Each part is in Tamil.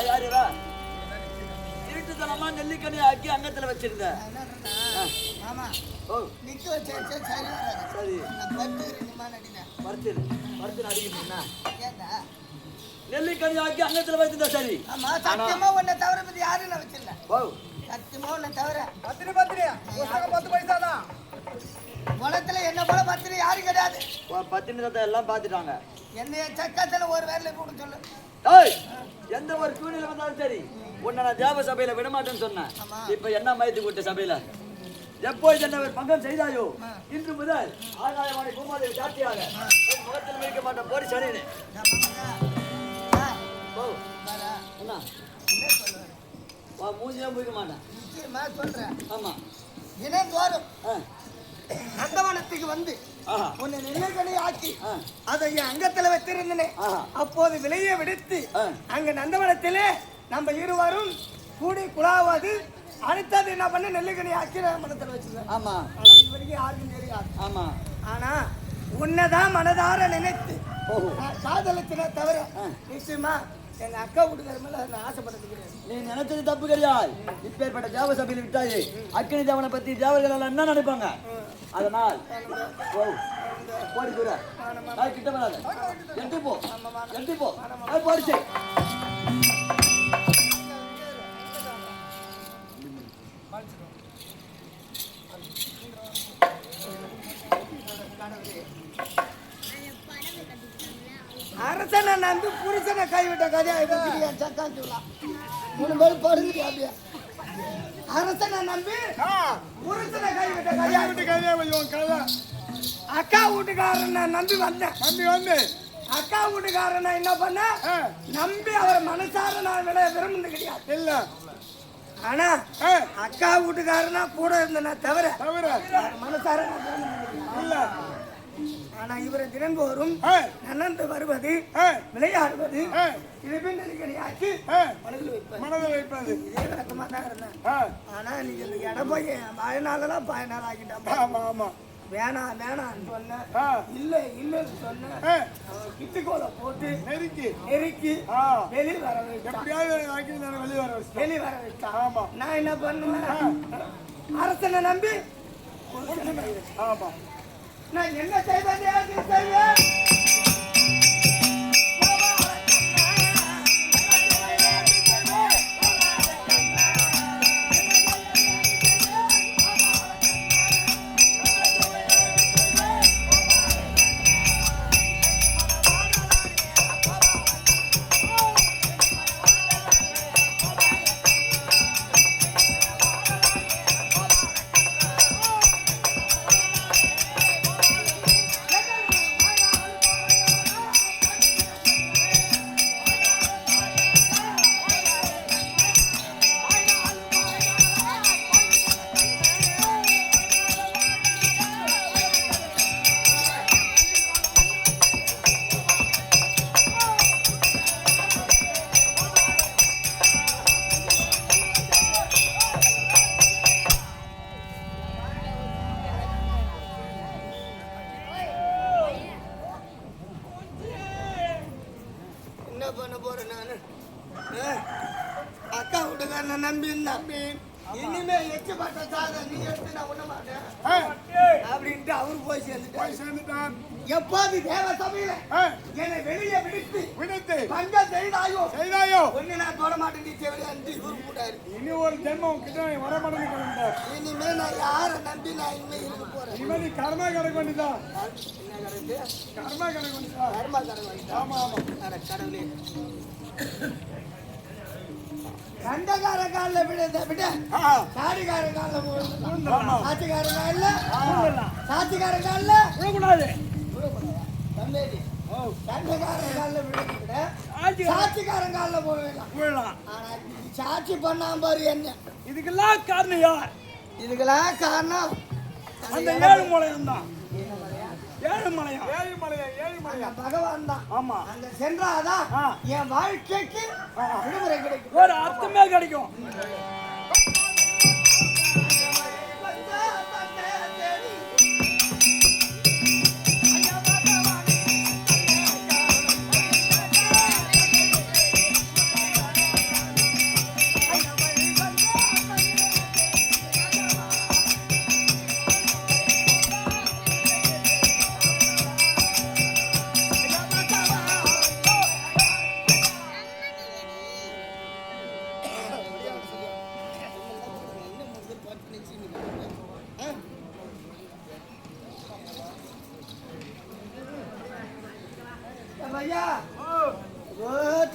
யாருடா இருட்டுத்தனமா நெல்லிக்கனி ஆக்கி அங்கத்துல வச்சிருந்த ஆமா ஓ நிக்க வச்சே சரி சரி பர்த்து அடிக்கிறீங்கன்னா நெல்லிக்கனி ஆக்கி அங்கத்துல வச்சிருந்தா சரி ஆமா சத்தியமா உன்னை தவிர பத்தி யாரும் நான் வச்சிருந்த ஓ சத்தியமா உன்னை தவிர பத்திரியா புத்தகம் 10 பைசா தான் உலகத்துல என்ன போல பத்திரி யாரும் கிடையாது பத்தினத்தை எல்லாம் பாத்துட்டாங்க என்னைய சக்கத்துல ஒரு வேர்ல கூட சொல்லு ஏய் எந்த ஒரு சூழ்நிலை வந்தாலும் சரி உன்னை நான் தேவ சபையில விடமாட்டேன்னு சொன்னேன் இப்ப என்ன மயத்து கூட்ட சபையில எப்போது என்ன பங்கம் செய்தாயோ இன்று முதல் ஆகாயவாணி பூமாதேவி சாட்சியாக முகத்தில் வைக்க மாட்டேன் போடி சனினே என்ன மூஞ்சியா முடிக்க மாட்டேன் சொல்றேன் ஆமா தினந்தோறும் நந்தவனத்துக்கு வந்து உன்னை நெல்லிக்கனி ஆக்கி அதை என் அங்கத்துல வச்சிருந்தனே அப்போது விலையை விடுத்து அங்க நந்தவனத்திலே நம்ம இருவரும் கூடி குழாவது அடுத்தது என்ன பண்ண நெல்லிக்கனி ஆக்கி மனத்துல வச்சிருக்கேன் ஆமா ஆனா இது வரைக்கும் யாருக்கும் தெரியாது ஆமா ஆனா உன்னதான் மனதார நினைத்து காதலித்தின தவிர நிச்சயமா எங்க அக்கா வீட்டுக்கார மேல நான் ஆசைப்பட்டது கிடையாது. நீ நினைச்சது தப்பு கிடையாது. இப்பேற்பட்ட தேவ சபையில் விட்டாயே அக்கினி தேவனை பத்தி தேவர்கள் எல்லாம் என்ன நினைப்பாங்க? அதனால் போடி தூர கிட்ட வராது எட்டு போ போடிச்சு அரசனை நம்பி புருஷனை கைவிட்ட கதையா சக்கான் சொல்லலாம் 3 பேரும் படுங்க அப்படியே அரசனை நம்பி புருஷனை கைவிட்ட கதையா அக்கா வீட்டுக்காரனை நம்பி வந்தேன் அக்கா வீட்டுக்காரனை என்ன பண்ண நம்பி அவர் மனசார நான் விரும்புறது கிடையாது இல்ல ஆனா அக்கா வீட்டுக்காரனா கூட இருந்தனா தவிர மனசார இல்ல ஆனா இவரை தினந்தோறும் நன்னந்து வருவது விளையாடுவது ஆக்கி மனதில் வைப்பது இதே விளக்கமா தான் இருந்தேன் ஆனா நீங்க இந்த இடப்பைய பயனாலதான் பயனால ஆகிட்டான் வேணான்னு சொன்ன இல்லன்னு சொன்ன கிட்டுக்கோலை போட்டு நெருக்கி வெளியே வர வச்சான் நான் என்ன பண்ணுவேன் அரசனை நம்பி நான் என்ன செய்வேன் அக்கா வீட்டுக்காரனை நம்பி இனிமே எச்சு பட்ட சாதம் நீ எடுத்து நான் விட மாட்டேன் அப்படின்ட்டு அவரு போய் சேர்ந்துட்டான் எப்போது தேவ சபையில என்னை வெளியே விடுத்து பங்கம் செய்தாயோ ஒண்ணு நான் தொட மாட்டேன் நீ செவிலியாண்டு இவரு கூட்டாரு இனி ஒரு ஜென்மம் கிட்ட வர மாட்டேன்னு இனிமே நான் யாரை நம்பி நான் இனிமே இருக்க போறேன் இனிமே நீ கர்மா கணக்கு வேண்டிதான் கர்மா கணக்கு ஆமா கடவுளே கண்டகார கால விட சாடிகார கால சாட்சிகார கால சாட்சிகார கால விடக்கூடாது கண்டகார கால விட சாட்சிகாரன் கால போயிடலாம் ஆனா சாட்சி பண்ணாம பாரு என்ன இதுக்கெல்லாம் காரணம் யார்? இதுக்கெல்லாம் காரணம் அந்த ஏழுமலையம் தான். ஏழுமலையா பகவான் தான். ஆமா அங்க சென்றாதான் என் வாழ்க்கைக்கு விடுமுறை கிடைக்கும், ஒரு அர்த்தமே கிடைக்கும்.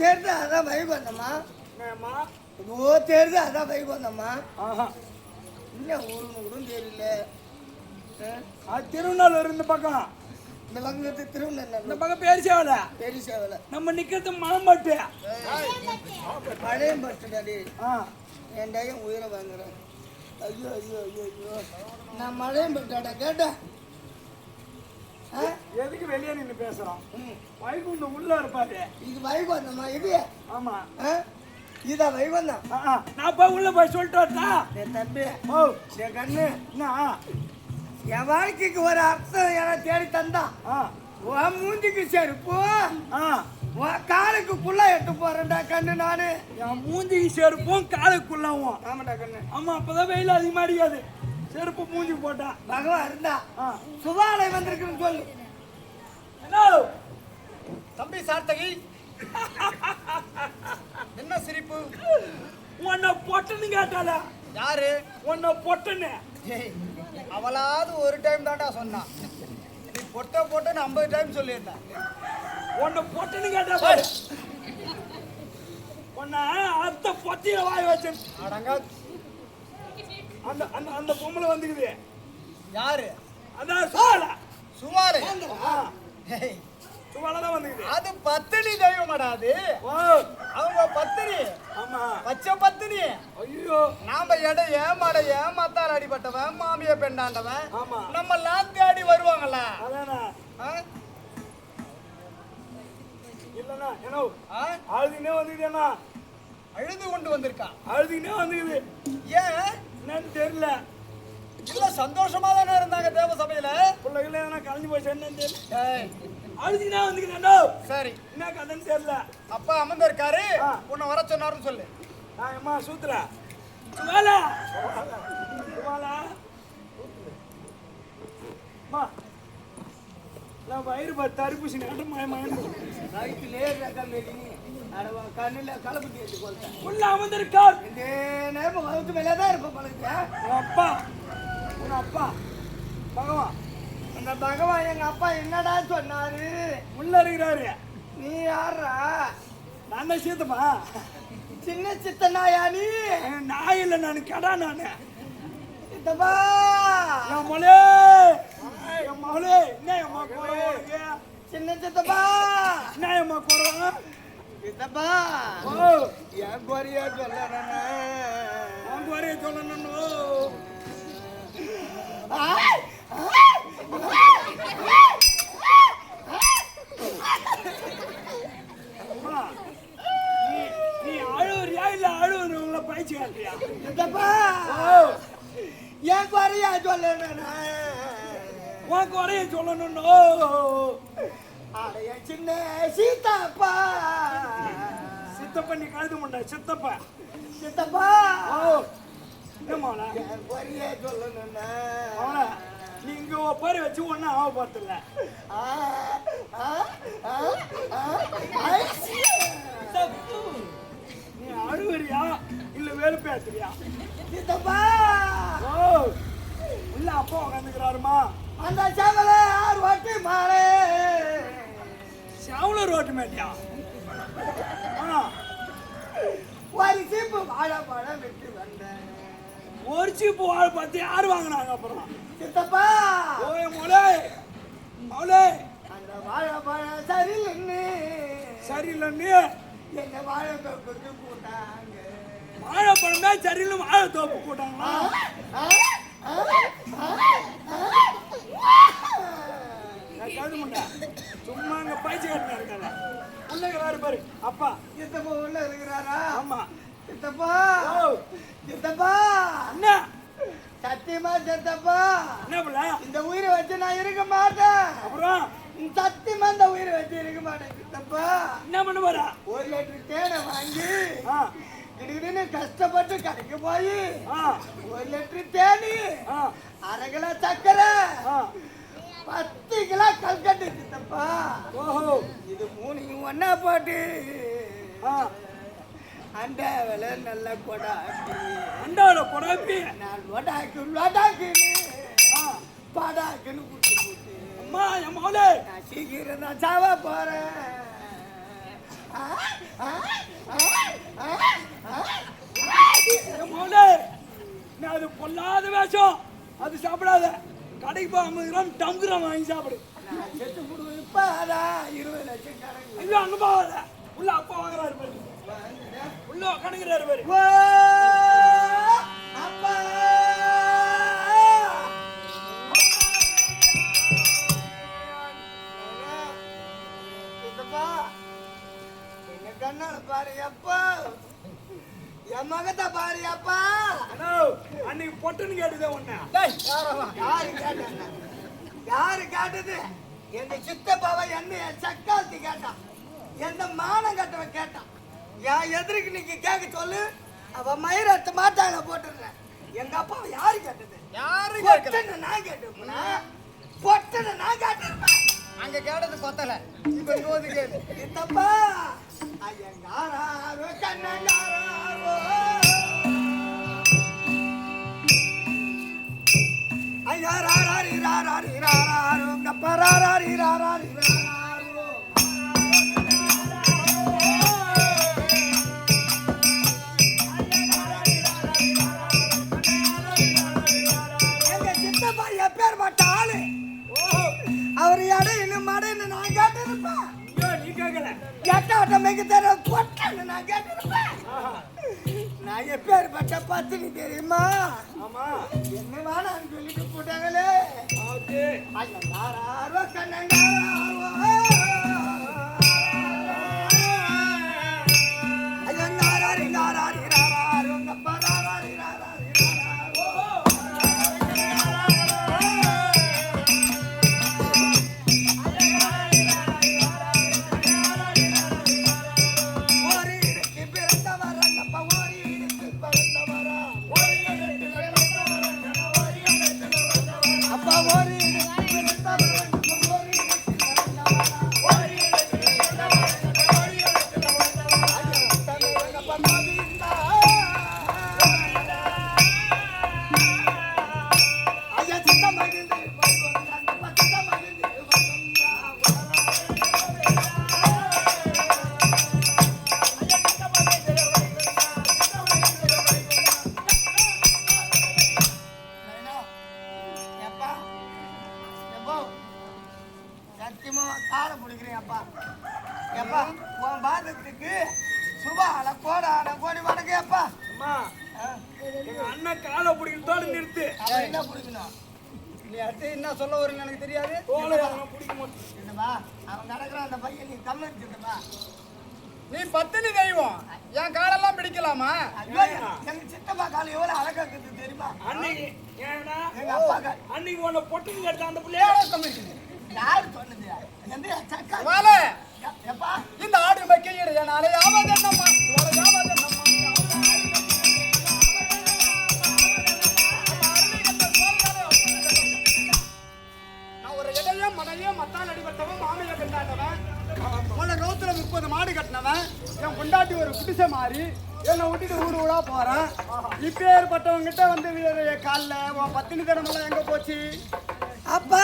தேர்ந்து அதான் வைகுந்தம்மா. என்னம்மா? இதோ தேர்ந்து அதான் வைகுந்தம்மா. ஆஹா. இன்னும் ஊருன்னு கூட தெரியல. அது திருநெல்வேலி இந்த பக்கம். இந்த பக்கத்து இந்த திருவண்ணாமலை பக்கம் பேரிச்சேவல. பெரிய சேவலை நம்ம நிக்கிறது மலம்பட்டு. பழையம் பட்டுடாடி. ஆ. என் டைம் உயிரை வாங்குறேன். ஐயோ ஐயோ ஐயோ ஐயோ, நான் மழையும் பட்டாடா கேட்டேன். எதுக்கு வெளியே நின்று பேசுறோம்? வைகுண்டம் உள்ள இருப்பாரு. இது வைகுந்தம்மா இது. ஆமா. இதா வைகுந்தம். நான் போய் உள்ள போய் சொல்லிட்டு வரட்டா? என் தம்பி, ஓ என் கண்ணு, என்ன? என் வாழ்க்கைக்கு ஒரு அர்த்தம் என தேடி தந்தான். உன் மூஞ்சிக்கு செருப்பு, உன் காலுக்கு புள்ள எட்டு போறேன்டா கண்ணு நானு. என் மூஞ்சிக்கு செருப்பும் காலுக்குள்ளவும். ஆமாடா கண்ணு. ஆமா, அப்பதான் வெயில் அதிகமா அடிக்காது. செருப்பு மூஞ்சி போட்டா பகவான் இருந்தா சுகாலயம் வந்திருக்குன்னு சொல்லு. என்ன தம்பி சார்த்தகி, என்ன சிரிப்பு? உன்னை பொட்டன்னு கேட்டால? யாரு? உன்னை பொட்டன்னு. அவளாவது ஒரு டைம் தான்டா சொன்னான். நீ பொட்ட பொட்டன்னு 50 டைம் சொல்லியிருந்தேன். உன்னை பொட்டன்னு கேட்டா பாரு. உன்னை அத்த பொத்திய வாய் வச்சு அடங்க. அந்த அந்த அந்த பொம்பளை வந்துக்குது. யாரு? அதான் சுவால. சுமாரு. சுவால தான் வந்துக்குது. அது பத்தினி தெய்வமாடா அது. ஓ, அவங்க பத்தினி. ஆமா. பச்சை பத்தினி. ஐயோ, நாம எடை ஏமாட ஏமாத்தால் அடிபட்டவன், மாமிய பெண்டாண்டவன். ஆமா. நம்ம தேடி வருவாங்கல்ல. அதானே. இல்லண்ணா என்ன அழுதுனே வந்துக்குதுண்ணா. அழுது கொண்டு வந்திருக்கான். அழுதுனே வந்துக்குது. ஏன் என்னன்னு தெரியல. இல்ல சந்தோஷமா தானே இருந்தாங்க தேவ சபையில. பிள்ளைகள எதனா கலைஞ்சு போச்சு என்னன்னு தெரியல. ஏய், அழுதுனே வந்துக்குதுண்ணா. சரி, என்ன கதைன்னு தெரியல. அப்பா அமர்ந்திருக்காரு, உன்னை வர சொன்னாருன்னு சொல்லு. அம்மா சூத்ரா சுவாலா சுவாலா அம்மா, நான் வயிறு பார்த்து தடுப்பூசி நேற்று மயமாயன் வயிற்றுலே கம்பெனி அடவா கண்ணில் கலப்பு கேட்டு கொள்றேன். உள்ள அமர்ந்திருக்கார். இந்த நேரம் வகுத்து மேலே தான் இருப்பேன் பழகுது. உன் அப்பா, உன் அப்பா பகவான். அந்த பகவான் எங்க அப்பா என்னடா சொன்னாரு? உள்ள இருக்கிறாரு. நீ யாரா? நான் தான் சீத்தப்பா. சின்ன சித்தனாயா நீ? நான் இல்லை, நான் கடா. நான் சித்தப்பா என் மொழே, என் மகளே. என்ன அம்மா குறவா? சின்ன சித்தப்பா என்ன அம்மா குறவா? சித்தப்பா ஓ, என் குறையா சொல்லணும். உன் குறைய சொல்லணும். அம்மா, நீ அழுவுறியா இல்ல அழுவுறவங்கள பயிற்சி காட்டுறியா? சித்தப்பா ஓ, என் குறையா சொல்லணும். உன் குறைய சொல்லணும். அடைய சின்ன சீதாப்பா. சித்தப்பா நீ கழுது முண்டா சித்தப்பா. சித்தப்பா ஓ, என்னமாவளா என் குறைய சொல்லணும். அவளா நீ இங்க ஒப்பாரி வச்சு ஒன்னும் ஆக பார்த்துல. நீ அழுவுறியா இல்ல வேலுப்பேத்துறியா? சித்தப்பா ஓ, உள்ள அப்பா உட்காந்துக்கிறாருமா. அந்த சேவல ஆறு வாட்டி மாறே செவல ரோட்டு மேட்டியா? ஒரு சீப்பு வாழைப்பழம் விட்டு வந்தேன். ஒரு சீப்பு வாழ் பார்த்து யாரு வாங்கினாங்க அப்புறம்? சித்தப்பா ஓய் மொழே, மொழே அந்த வாழைப்பழம் சரியில்லைன்னு சரியில்லைன்னு எங்க வாழைப்பழத்துக்கு கூட்டாங்க. வாழைப்பழம் தான் சரியில்லை வாழை தோப்பு போட்டாங்களா? கழுது முண்டா சும்மா அங்க பயிற்சி கட்டினா இருக்காங்க. உள்ளே பாரு அப்பா. சித்தப்பா உள்ள இருக்கிறாரா? ஆமா. சித்தப்பா ஓ, சித்தப்பா என்ன சத்தியமா சித்தப்பா என்ன பிள்ளை? இந்த உயிரை வச்சு நான் இருக்க மாட்டேன். அப்புறம் சத்தியமா இந்த உயிரை வச்சு இருக்க மாட்டேன். சித்தப்பா என்ன பண்ண போறா? 1 லிட்டர் தேனை வாங்கி ஆ, திடீர்னு கஷ்டப்பட்டு கடைக்கு போய் ஆ, 1 லிட்டர் தேனி, ஆ, 1/2 கிலோ சக்கரை, ஆ. 10 கிலோ கல்கட்டு. சித்தப்பா ஓஹோ, இது 3 ஒன்னா போட்டு ஆ, அந்த விலை நல்ல கொடாக்கி அண்டாவில குழப்பி. நான் லொடாக்குன்னு ஆ, படாக்குன்னு குட்டு போட்டு அம்மா என் மகளே நான் சீக்கிரம் தான் சாவ போறேன். பொல்லாத வேஷம் அது சாப்பிடாத. கடைக்கு போய் 50 கிராம் 10 கிராம் வாங்கி சாப்பிடு. செத்து கொடுவேன் இப்ப அதான் 20 லட்சம் கணக்கு. ஐயோ அங்க போகாத. உள்ள அப்பா வாங்குறாரு பாரு. உள்ள கணக்குறாரு பாரு. ஓ, அப்பா இதப்பா என்ன கண்ணால பாரு அப்பா, என் மகத்தை பாரு அப்பா. அண்ணா அன்னைக்கு பொட்டுன்னு கேட்டுதே உன்ன. யாரு கேட்டாங்க? யாரு கேட்டது? எந்த சித்தப்பாவை என்ன சக்காத்தி கேட்டான், எந்த மானம் கட்டவன் கேட்டான். என் எதிர்க்கு நீங்க கேட்க சொல்லு, அவ மயிரத்து மாட்டாங்க போட்டுறேன். எங்க அப்பாவை யாரு கேட்டது? யாரும் பொட்டன்னு நான் கேட்டிருப்பேன், பொட்டன்னு நான் கேட்டிருப்பேன். அங்க கேட்டது பத்தல, இப்ப நோது கேளு. சித்தப்பா ஐயங்காரோ கண்ணங்காரோ ஐயாரி ராரி ராரோ கப்பராரி ராரி ராரோ. எங்க சித்தப்பா எப்பேற்பட்ட ஆளு, அவர் இடையில மடைன்னு நான் கேட்டிருப்பேன். நீ கேட்கல. கேட்டாட்ட மிக தர பொட்டன்னு நான் கேட்டிருப்பேன். நான் எப்பேற்பட்ட பத்தினி தெரியுமா? ஆமா. என்ன வேணான்னு சொல்லிட்டு போட்டாங்களே. ஓகே. ஐயங்காரோ கண்ணங்காரோ ஐயங்காரி ராரி ராரோ கப்பராரி ராரி ராரோ. ஓரிடத்து பிறந்தவரா அப்பா, ஓரிடத்து பிறந்தவரா அப்பா, ஓரிடத்து பிறந்தவரா சத்தியமா காலை பிடிக்கிறேன் அப்பா. எப்பா உன் பாதத்துக்கு சுபால கோடான கோடி வணக்கம் அப்பா. அம்மா எங்க அண்ணன் காலை பிடிக்கிறதோட நிறுத்து. அவன் என்ன பிடிக்கணும்? நீ அடுத்து என்ன சொல்ல வருன்னு எனக்கு தெரியாது. தோலை அதெல்லாம் பிடிக்க மாட்டேன். என்னப்பா அவன் நடக்கிறான் அந்த பையன், நீ கம்மடிச்சுட்டப்பா. நீ பத்தினி தெய்வம், என் காலெல்லாம் பிடிக்கலாமா? ஐயோ, எங்க சித்தப்பா காலம் எவ்வளவு அழகா இருக்குது தெரியுமா? அன்னைக்கு ஏன்னா எங்க அப்பா கால் அன்னைக்கு உன்னை பொட்டுன்னு கேட்ட அந்த பிள்ளையா யாரு சொன்னது? எந்த சக்கா வாழை, எப்பா இந்த ஆடு வைக்கையிடு என்னாலே யாவது என்னம்மா, யாவது என்னம்மா. நான் ஒரு இடையே மனையே மத்தால் அடிபட்டவன், மாமையை கண்டாண்டவன், உன்னை ரோத்துல 30 மாடு கட்டினவன், என் பொண்டாட்டி ஒரு குடிசை மாறி என்னை விட்டுட்டு ஊடு ஊடா போறேன். இப்பேற்பட்டவங்கிட்ட வந்து காலில் உன் பத்தினி தடமெல்லாம் எங்க போச்சு? அப்பா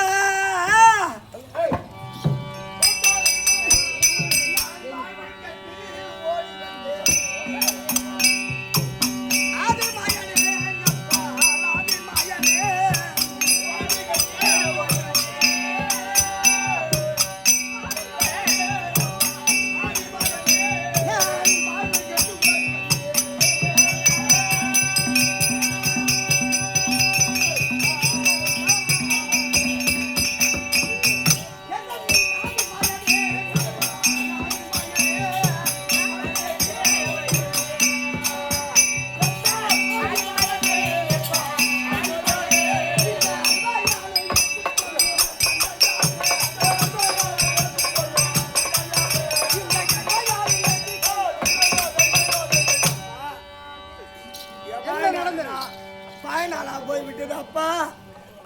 பாயனாலா போய் விட்டது அப்பா.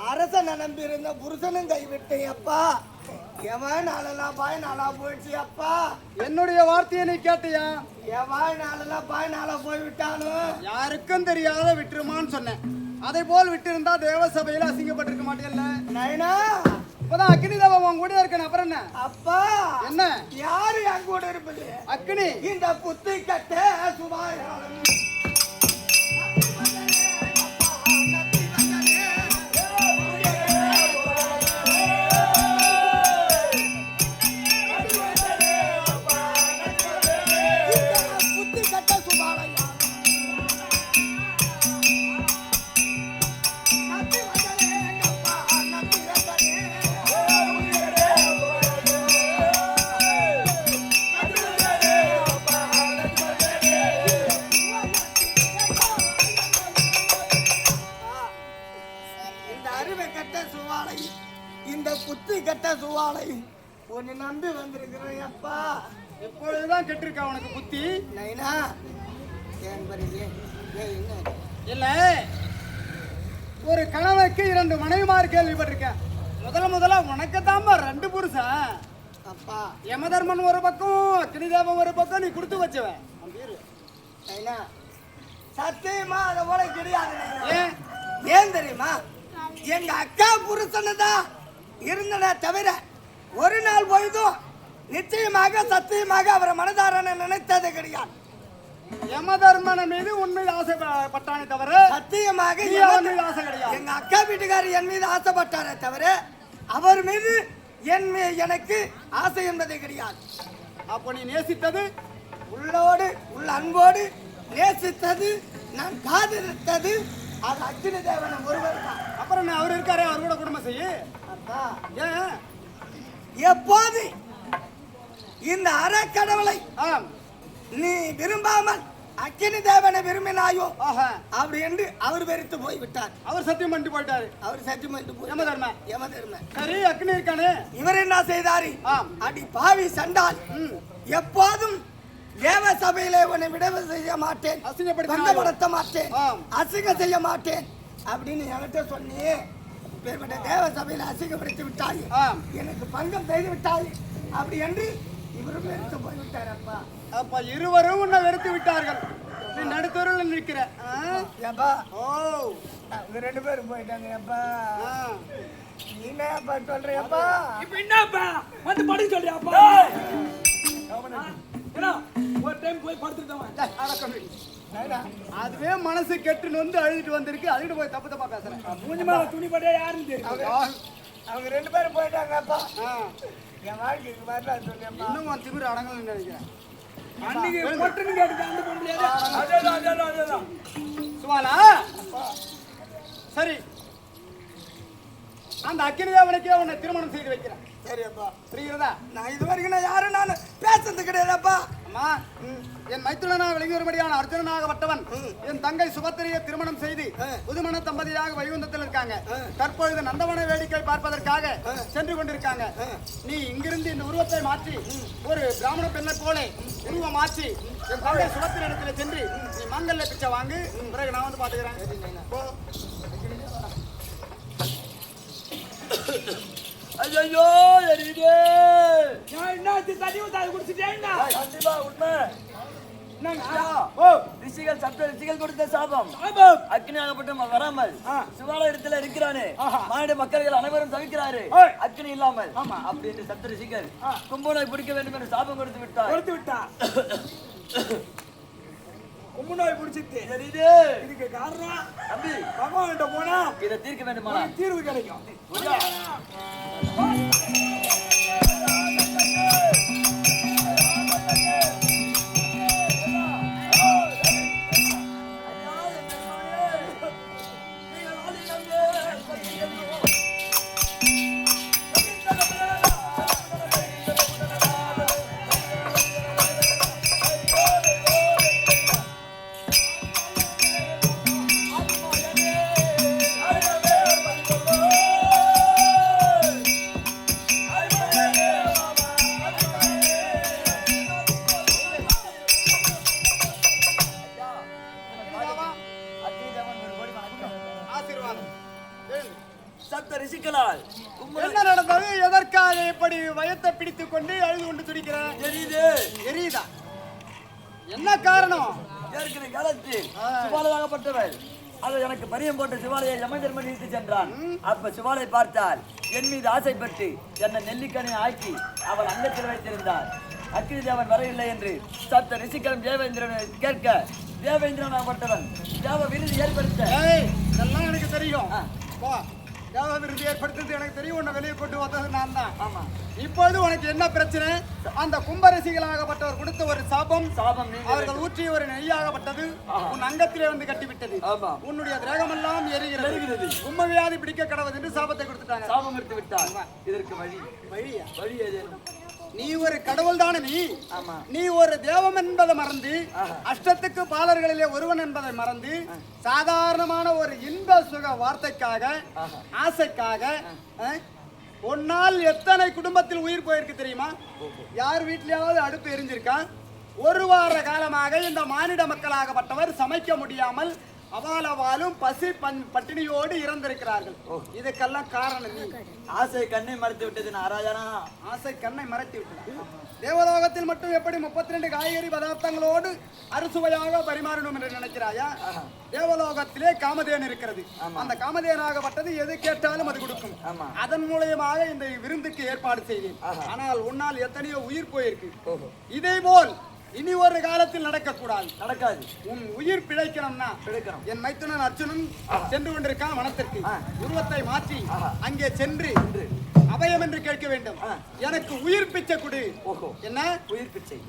அரசனை நம்பி இருந்த புருஷனும் கைவிட்டேன் அப்பா. எவன் நாளெல்லாம் பாயனாலா போயிடுச்சு அப்பா. என்னுடைய வார்த்தையை நீ கேட்டியா? எவன் நாளெல்லாம் பாயனாலா போய் விட்டாலும் யாருக்கும் தெரியாத விட்டுருமான்னு சொன்னேன். அதை போல் விட்டு இருந்தா தேவ சபையில அசிங்கப்பட்டிருக்க மாட்டேன்ல. நைனா இப்பதான் அக்னி தேவன் உன் கூட இருக்கணும். அப்புறம் என்ன அப்பா? என்ன யாரு என் கூட இருப்பது? அக்னி இந்த புத்தி கட்ட சுபாயம் உன்னை நம்பி வந்திருக்கிறேன் அப்பா. இப்பொழுதுதான் கெட்டிருக்கா உனக்கு புத்தி. நைனா ஏன் பாருங்க என்ன இல்ல ஒரு கணவனுக்கு 2 மனைவிமார் கேள்விப்பட்டிருக்கேன். முதல்ல உனக்குதாம்பா 2 புருஷன். அப்பா யமதர்மன் ஒரு பக்கம், அக்னி தேவன் ஒரு பக்கம், நீ கொடுத்து வச்சவன். நைனா சத்தியமா அதை போல கிடையாது நைனா. ஏன் ஏன் தெரியுமா? எங்க அக்கா புருஷனு தான் இருந்தன தவிர ஒரு நாள் பொழுதும் நிச்சயமாக சத்தியமாக அவரை மனதாரனை நினைத்தது கிடையாது. யமதர்மன் மீது உண்மையில் ஆசைப்பட்டானே தவிர சத்தியமாக நீ அவன் மீது ஆசை கிடையாது. எங்க அக்கா வீட்டுக்காரர் என் மீது ஆசைப்பட்டாரே தவிர அவர் மீது எனக்கு ஆசை என்பதே கிடையாது. அப்போ நீ நேசித்தது உள்ளோடு உள்ள அன்போடு நேசித்தது, நான் காதலித்தது அது அக்னி தேவன் ஒருவர் தான். அப்புறம் நான் அவர் இருக்காரே, அவர் கூட குடும்பம் செய்ய. அப்பா ஏன் எப்போது இந்த அறக்கடவுளை ஆம் நீ விரும்பாமல் அக்கினி தேவனை விரும்பினாயோ ஆஹா அப்படி என்று அவர் வெறுத்து போய்விட்டார். அவர் சத்தியம் பண்ணிட்டு போயிட்டாரு. அவர் சத்தியம் பண்ணிட்டு போய் யமதர்ம யமதர்ம சரி அக்னி இருக்கானே, இவர் என்ன செய்தாரு? ஆம் அடி பாவி சண்டால், எப்போதும் தேவ சபையிலே உன்னை விடவு செய்ய மாட்டேன், பங்கப்படுத்த மாட்டேன், அசிங்க செய்ய மாட்டேன் அப்படின்னு என்கிட்ட சொன்னியே. பேர்பட்ட தேவ சபையில அசிங்கப்படுத்தி விட்டாய், எனக்கு பங்கம் செய்து விட்டாய் அப்படி என்று இவரும் வெறுத்து போய்விட்டார். அப்பா அப்ப இருவரும் உன்னை வெறுத்து விட்டார்கள். நீ நடுத்தருவில் நிற்கிற. ஏப்பா ஓ அவங்க 2 பேரும் போயிட்டாங்க. அப்பா நீ என்னப்பா சொல்றியப்பா? இப்ப என்னப்பா வந்து படுக்க சொல்றியாப்பா? ஏன்னா ஒரு டைம் போய் படுத்துட்டவன் அதுவே மனசு கெட்டு நொந்து அழுதுட்டு வந்திருக்கு. அழுது போய் தப்பு தப்பா பேசுறேன். மூஞ்சி மேல துணி பட்டே யாருன்னு தெரியும். அவங்க 2 பேரும் போயிட்டாங்க. அப்பா என் வாழ்க்கைக்கு வரலாம் சொல்லியப்பா. இன்னும் திமிரு அடங்கலன்னு நினைக்கிறேன். அன்னைக்கு பொட்டுன்னு கேட்டு அந்த பொண்ணு அதேதான் சுவாலா சரி, அந்த அக்கினி தேவனுக்கே உன்னை திருமணம் செய்து வைக்கிறேன். சரியப்பா புரிகிறதா? நான் இது வரைக்கும் நான் யாரும் நான் பேசுறது கிடையாதுப்பா. அம்மா என் மைத்துனனாக விளங்கி வரும்படியான அர்ஜுனனாகப்பட்டவன் என் தங்கை சுபத்திரியை திருமணம் செய்து புதுமண தம்பதியாக வைகுந்தத்தில் இருக்காங்க. தற்பொழுது நந்தவன வேடிக்கை பார்ப்பதற்காக சென்று கொண்டிருக்காங்க. நீ இங்கிருந்து இந்த உருவத்தை மாற்றி ஒரு பிராமண பெண்ணை போல உருவம் மாற்றி என் தங்கை சுபத்திரி இடத்துல சென்று நீ மங்கல்ல பிச்சை வாங்கு. பிறகு நான் வந்து பாத்துக்கிறேன். ஐயோ எரியுதே. நான் என்ன தண்ணி ஊத்தாது குடிச்சிட்டேன்னா கண்டிப்பா உண்மை. ரிஷிகள் சப்த ரிஷிகள் கொடுத்த சாபம் அக்னி ஆகப்பட்ட வராமல் சிவாலய இடத்துல இருக்கிறானே, மாநில மக்கள்கள் அனைவரும் தவிக்கிறாரு அக்னி இல்லாமல். அப்படி என்று சப்த ரிஷிகள் கும்பனை பிடிக்க வேண்டும் என்று சாபம் கொடுத்து விட்டா. கும்பு நோய் பிடிச்சிட்டு இதுக்கு காரணம் தம்பி பகவான்கிட்ட போனா இதை தீர்க்க வேண்டுமானா தீர்வு கிடைக்கும். என்ன நடந்தது? எதற்காக இப்படி வயத்தை பிடித்துக் கொண்டு அழுது கொண்டு துடிக்கிறேன்? எரியுதா? என்ன காரணம்? ஏற்கனவே காலத்தில் சிவாலயமாகப்பட்டவர் அது எனக்கு பரியம் போட்ட சிவாலயை யமதர்மன் இழுத்து சென்றான். அப்ப சிவாலயை பார்த்தால் என் மீது ஆசைப்பட்டு என்னை நெல்லிக்கனை ஆக்கி அவள் அங்கத்தில் வைத்திருந்தார். அக்னி தேவன் வரவில்லை என்று சப்த ரிஷிகளும் தேவேந்திரனை கேட்க தேவேந்திரனாகப்பட்டவன் தேவ விருது ஏற்படுத்த இதெல்லாம் எனக்கு தெரியும். தேவ விருது ஏற்படுத்துறது எனக்கு தெரியும். உன்னை வெளியே கொண்டு வந்தது நான் தான். ஆமா. இப்போது உனக்கு என்ன பிரச்சனை? அந்த கும்பரசிகளாகப்பட்டவர் கொடுத்த ஒரு சாபம் அவர்கள் ஊற்றிய ஒரு நெய்யாகப்பட்டது உன் அங்கத்திலே வந்து கட்டிவிட்டது. உன்னுடைய திரேகமெல்லாம் எரிகிறது. கும்ப வியாதி பிடிக்க கடவுள் என்று சாபத்தை கொடுத்துட்டாங்க. சாபம் எடுத்து விட்டார். இதற்கு வழி எது? நீ ஒரு கடவுள் தானே. நீ ஒரு தேவம் என்பதை மறந்து அஷ்டத்துக்கு பாலர்களிலே ஒருவன் என்பதை மறந்து சாதாரணமான ஒரு இன்ப சுக வார்த்தைக்காக ஆசைக்காக உன்னால் எத்தனை குடும்பத்தில் உயிர் போயிருக்கு தெரியுமா? யார் வீட்லயாவது அடுப்பு எரிஞ்சிருக்கா? ஒரு வார காலமாக இந்த மானிட மக்களாகப்பட்டவர் சமைக்க முடியாமல் அவாலும் பசி பட்டினியோடு இறந்திருக்கிறார்கள். இதுக்கெல்லாம் காரணம் நீ. ஆசை கண்ணை மறைத்து விட்டது நாராயணா. ஆசை கண்ணை மறைத்து விட்டது. தேவலோகத்தில் மட்டும் எப்படி 32 காய்கறி பதார்த்தங்களோடு அறுசுவையாக பரிமாறணும் என்று நினைக்கிறாயா? தேவலோகத்திலே காமதேன் இருக்கிறது. அந்த காமதேனாகப்பட்டது எது கேட்டாலும் அது கொடுக்கும். அதன் மூலமாக இந்த விருந்துக்கு ஏற்பாடு செய்தேன். ஆனால் உன்னால் எத்தனையோ உயிர் போயிருக்கு. இதே போல் இனி ஒரு காலத்தில் நடக்கக்கூடாது. நடக்காது. உன் உயிர் பிழைக்கணும்னா என் மைத்துனன் அர்ஜுனன் சென்று கொண்டிருக்கான் வனத்திற்கு. உருவத்தை மாற்றி அங்கே சென்று அபயம் என்று கேட்க வேண்டும். எனக்கு உயிர் பிச்சை கொடு. என்ன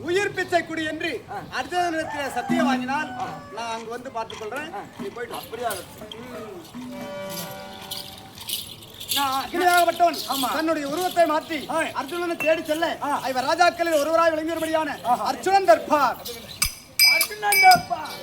உயிர் பிச்சை கொடு என்று அர்ஜுனனிடத்தில் சத்தியம் வாங்கினால் நான் அங்கு வந்து பார்த்துக் கொள்றேன். நீ போயிட்டு அப்படியே தன்னுடைய உருவத்தை மாற்றி அர்ஜுனனை தேடி செல்ல இவர் ராஜாக்களில் ஒருவராய் விளங்கியபடியான அர்ஜுனன் தர்பார். அர்ஜுனன் தர்பார்